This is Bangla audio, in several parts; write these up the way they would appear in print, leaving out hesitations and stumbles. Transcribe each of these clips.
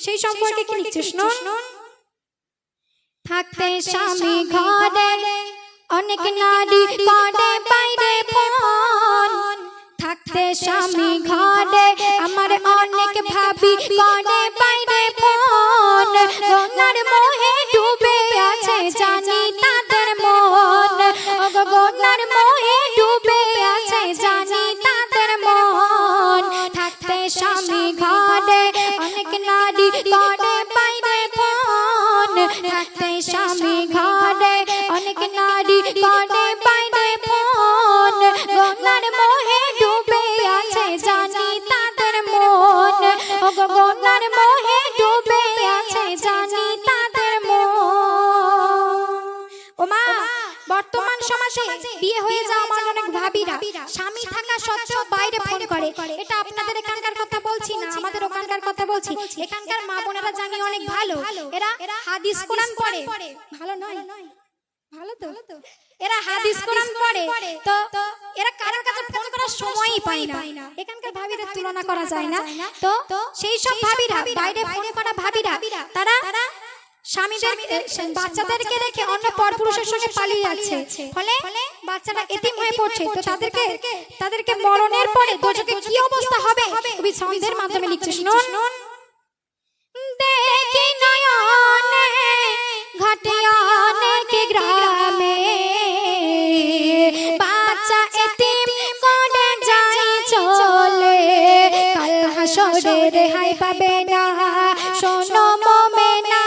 সেই সম্পর্কে কি লিখছে শুনুন। থাকতে স্বামী ঘরে অনেক নারী করে বাইরে ফোন, থাকতে স্বামী ঘরে আমার অনেক ভাবি করে বাইরে ফোন, গনার মোহে ডুবে আছে জানি তাদের মন, গনার মোহে ডুবে আছে জানি তাদের মন। থাকতে স্বামী ঘরে অনেক নারী করে বাইরে ফোন, থাকতে স্বামী ঘরে অনেক নারী করে বাইরে ফোন, গনার মোহে ডুবে আছে জানি তাদের মন, গনার মোহে ডুবে আছে জানি তাদের মন। ও মা, বর্তমান সমাজে বিয়ে হয়ে যাওয়া আমার অনেক ভাবিরা স্বামী থাকা সত্ত্বেও বাইরে ফোন করে। এটা আপনাদের এখানকার কথা বলছি না, আমাদের ওখানকার কথা বলছি। এখানকার মা বোনেরা জানি অনেক ভালো, এরা হাদিস কোরআন পড়ে। ভালো নয়? ভালো তো। এরা হাদিস কোরআন পড়ে, তো এরা কারোর কাছে ফোন করার সময়ই পায় না। এখানকার ভাবিদের তুলনা করা যায় না। তো সেই সব ভাবিরা, বাইরে ফোন করা ভাবিরা, তারা স্বামীদের বাচ্চাদেরকে রেখে অন্য পরপুরুষের সঙ্গে পালিয়ে যাচ্ছে, ফলে বাচ্চারা এতিম হয়ে পড়ছে। তো তাদেরকে মরণের পরে দোজখে কি অবস্থা হবে কবি ছন্দের মাধ্যমে লিখছে শুনুন। দেখি নয়নে ঘটে অনেক গ্রামে, বাচ্চা এতিম করে যায় চলে, কাল হাসরে রেহাই পাবে না শোনো মোমেনা,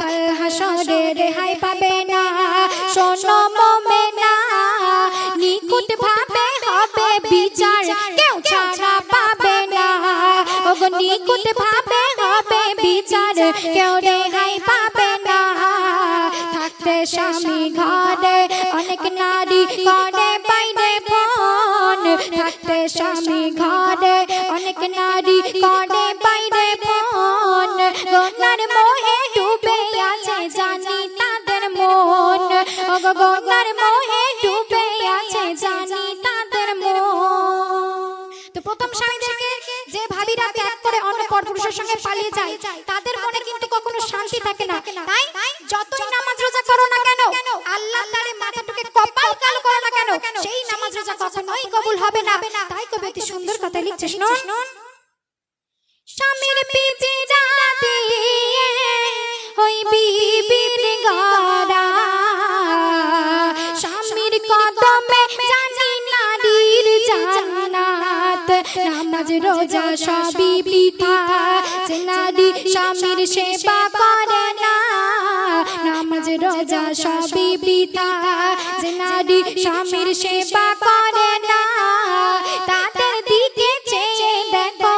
কাল হাসরে রেহাই পাবে না শোনো মোমেনা, নিখুঁত ভাবে হবে বিচার কেউ ছাড়া পাবে না, ওগো নিখুঁত ভাবে হবে বিচার কেউ রেহাই পাবে না। থাকতে স্বামী ঘরে অনেক নারী করে বাইরে ফোন, থাকতে স্বামী ঘরে অনেক নারী করে বাইরে ফোন, গনার মোহে ডুবে আছে জানি তাদের মন, ওগো গনার মোহে ডুবে আছে জানি তাদের মন। তো প্রথম স্বামীদেরকে যে ভাবিরা ত্যাগ করে অন্য পরপুরুষের সঙ্গে পালিয়ে যায়, তাদের মনে কিন্তু কখনো শান্তি থাকে না। তাই যতই নামাজ রোজা করো না কেন, আল্লাহ তারে মাথাটাকে কপাল কালো করো না কেন, সেই নামাজ রোজা কখনোই কবুল হবে না। তাই কবি অতি সুন্দর কথা লিখছে শুনুন। স্বামীর পিছে রাতে ওই বিবির গড়া, স্বামীর কদমে জানি নারীর জান্নাত, নামাজ রোজা সবই বৃথা যে নারী স্বামীর সেবা করে না, নামাজ রোজা সবই বৃথা যে নারী স্বামীর সেবা করে না, তাদের দিকে চেয়ে দেখো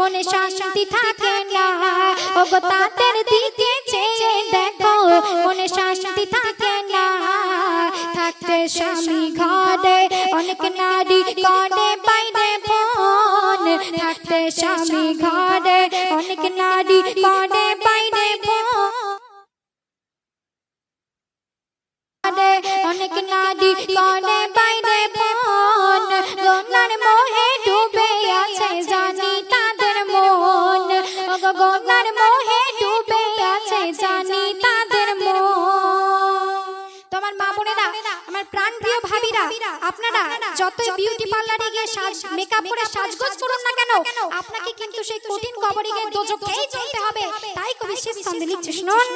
মনে শান্তি থাকে না, ওগো তাদের দিকে চেয়ে দেখো মনে শান্তি থাকে না। থাকতে স্বামী ঘরে অনেক নারী করে বাইরে ফোন, থাকতে স্বামী ঘরে অনেক নারী করে বাইরে ফোন, অনেক নারী করে বাইরে ফোন, গনার মোহে ডুবে আছে জানি তাদের মন, ওগো গনার মোহে ডুবে আছে জানি তাদের মন। তোমার মা বোনেরা, আমার প্রাণপ্রিয় ভাবিরা, আপনারা যতই বিউটি পার্লারে গিয়ে মেকআপ করে সাজগোজ করুন না কেন, আপনাকে কিন্তু সেই কঠিন কবরিংয়ের দোজখেই চলতে হবে। তাই কবি শেষ ছন্দে লিখছে শুনুন।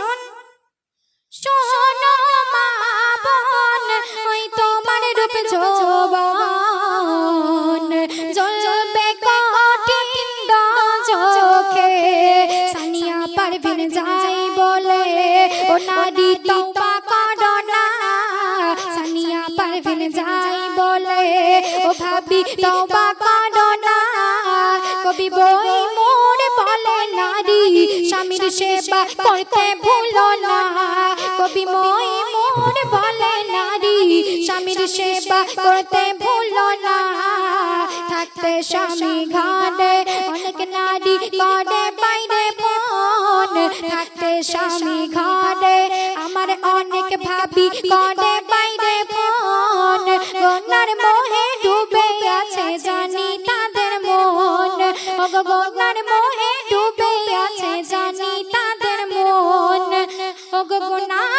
শোনো মা বোন, ওই তোমার রূপ যৌবন জ্বলবে কঠিন দোজখে, সানিয়া পারভিন যাই বলে ও নারী তওবা করো না, সানিয়া পারভিন যাই বলে ও ভাবি তওবা করো না, কবি বই মোর বলে নারী স্বামীর সেবা করতে ভুলো না, কবি মই মোর বলে নারী স্বামীর সেবা করতে ভুলো না। থাকতে স্বামী ঘরে অনেক নারী করে বাইরে ফোন, থাকতে স্বামী ঘরে আমার অনেক ভাবি করে বাইরে ফোন, গনার মোহে ডুবে আছে জানি তাদের মন, ওগো গনার মোহে ডুবে ওগো গুনাহ